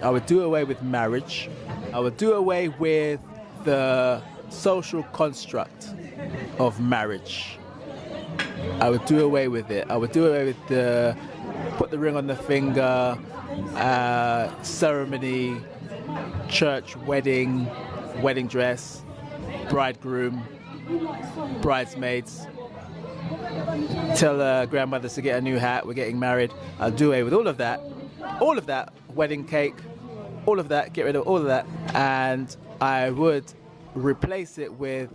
I would do away with marriage. I would do away with the social construct of marriage. I would do away with it. I would do away with the put the ring on the finger, ceremony, church, wedding dress, bridegroom, bridesmaids. Tell grandmothers to get a new hat, we're getting married. I'll do away with all of that, wedding cake, all of that, get rid of all of that, and I would replace it with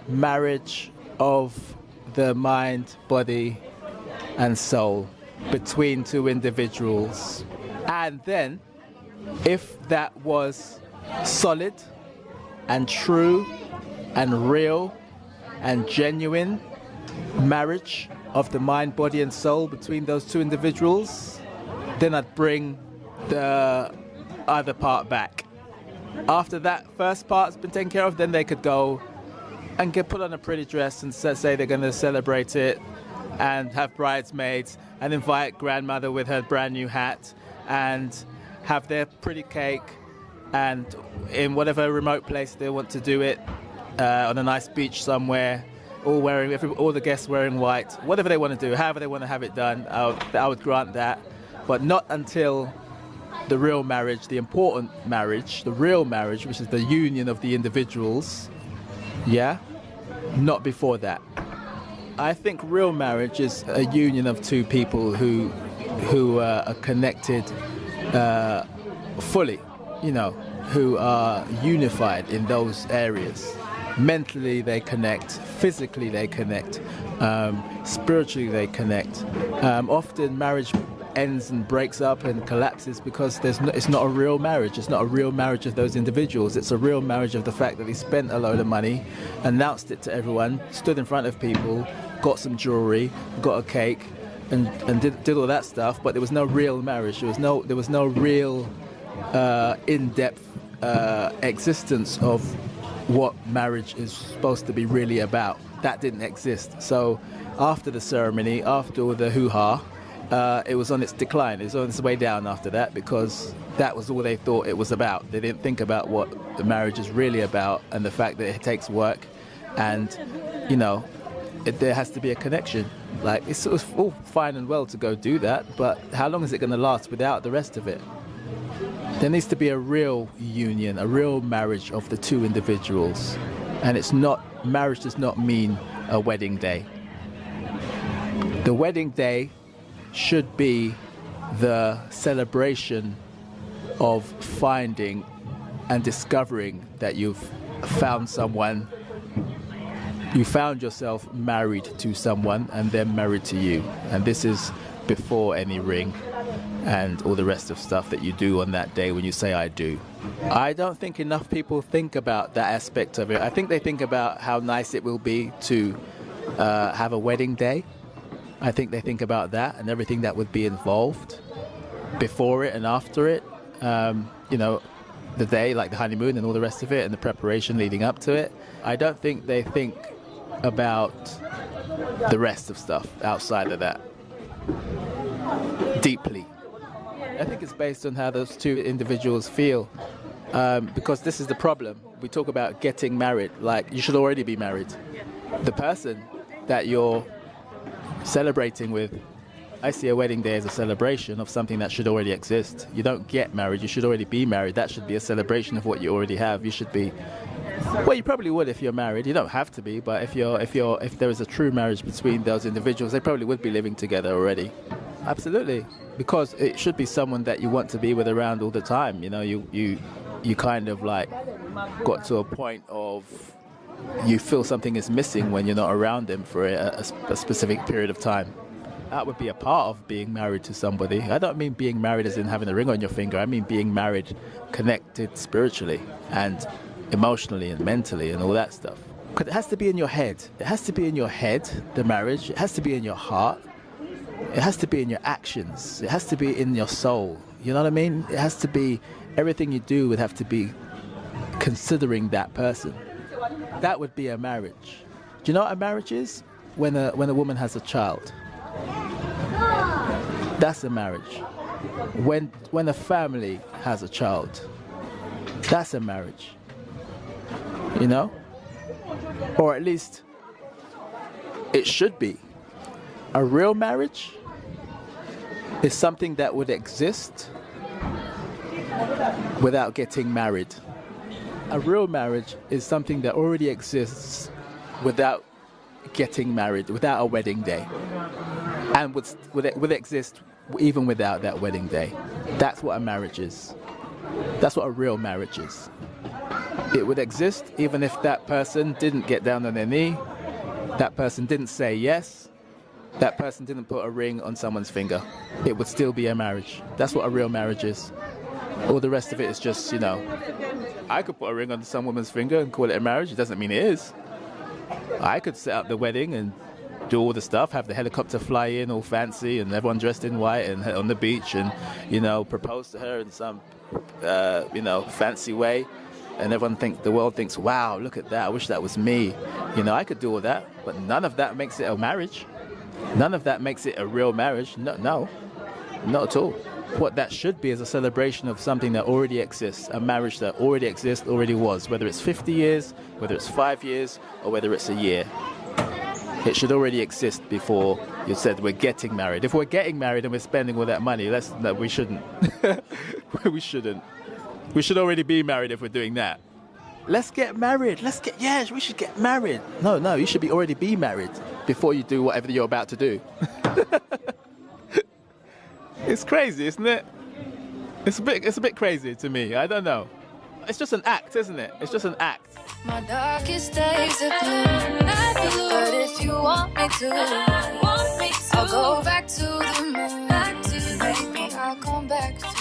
marriage of the mind, body, and soul between two individuals. And then, if that was solid and true and real and genuine marriage of the mind, body, and soul between those two individuals, then I'd bring the other part back. After that first part's been taken care of, then they could go and get put on a pretty dress and say they're going to celebrate it and have bridesmaids and invite grandmother with her brand new hat and have their pretty cake, and in whatever remote place they want to do it, on a nice beach somewhere, all the guests wearing white, whatever they want to do, however they want to have it done, I would grant that, but not until the real marriage, the important marriage, the real marriage, which is the union of the individuals, yeah, not before that. I think real marriage is a union of two people who are connected fully, who are unified in those areas. Mentally they connect, physically they connect, spiritually they connect. Often marriage ends and breaks up and collapses because it's not a real marriage. It's not a real marriage of those individuals. It's a real marriage of the fact that they spent a load of money, announced it to everyone, stood in front of people, got some jewelry, got a cake, and did all that stuff. But there was no real marriage. There was no real in-depth existence of what marriage is supposed to be really about. That didn't exist. So after the ceremony, after all the hoo-ha, it was on its decline. It was on its way down after that, because that was all they thought it was about. They didn't think about what the marriage is really about, and the fact that it takes work, and there has to be a connection. Like, it's all fine and well to go do that, but how long is it going to last without the rest of it? There needs to be a real union, a real marriage of the two individuals, and marriage does not mean a wedding day. The wedding day should be the celebration of finding and discovering that you've found someone, you found yourself married to someone and they're married to you. And this is before any ring and all the rest of stuff that you do on that day when you say I do. I don't think enough people think about that aspect of it. I think they think about how nice it will be to have a wedding day. I think they think about that and everything that would be involved before it and after it. The day, like the honeymoon and all the rest of it, and the preparation leading up to it. I don't think they think about the rest of stuff outside of that deeply. I think it's based on how those two individuals feel, because this is the problem. We talk about getting married, like you should already be married. The person that you're celebrating with, I see a wedding day as a celebration of something that should already exist. You don't get married, you should already be married. That should be a celebration of what you already have. You should be, well, you probably would if you're married. You don't have to be, but if there is a true marriage between those individuals, they probably would be living together already. Absolutely, because it should be someone that you want to be with around all the time. You kind of like got to a point of you feel something is missing when you're not around them for a specific period of time. That would be a part of being married to somebody. I don't mean being married as in having a ring on your finger. I mean being married, connected spiritually and emotionally and mentally and all that stuff. Because it has to be in your head. It has to be in your head, the marriage. It has to be in your heart. It has to be in your actions. It has to be in your soul. You know what I mean? It has to be, everything you do would have to be considering that person. That would be a marriage. Do you know what a marriage is? When a woman has a child. That's a marriage. when a family has a child, that's a marriage, you know, or at least it should be. A real marriage is something that would exist without getting married. A real marriage is something that already exists without getting married, without a wedding day, and would exist even without that wedding day. That's what a marriage is. That's what a real marriage is. It would exist even if that person didn't get down on their knee, that person didn't say yes, that person didn't put a ring on someone's finger. It would still be a marriage. That's what a real marriage is. All the rest of it is just, you know, I could put a ring on some woman's finger and call it a marriage. It doesn't mean it is. I could set up the wedding and do all the stuff, have the helicopter fly in all fancy and everyone dressed in white and on the beach and, you know, propose to her in some, you know, fancy way. And everyone the world thinks, wow, look at that. I wish that was me. You know, I could do all that, but none of that makes it a marriage. None of that makes it a real marriage. No, not at all. What that should be is a celebration of something that already exists, a marriage that already exists, already was, whether it's 50 years, whether it's 5 years, or whether it's a year. It should already exist before you said we're getting married. If we're getting married and we're spending all that money, no, we shouldn't. We shouldn't. We should already be married if we're doing that. Let's get married. Yes, we should get married. No, you should already be married before you do whatever you're about to do. It's crazy, isn't it? It's a bit crazy to me. I don't know. It's just an act, isn't it? It's just an act. My darkest days are blue, but if you want me to, I'll go back to the moon. Baby, I'll come back to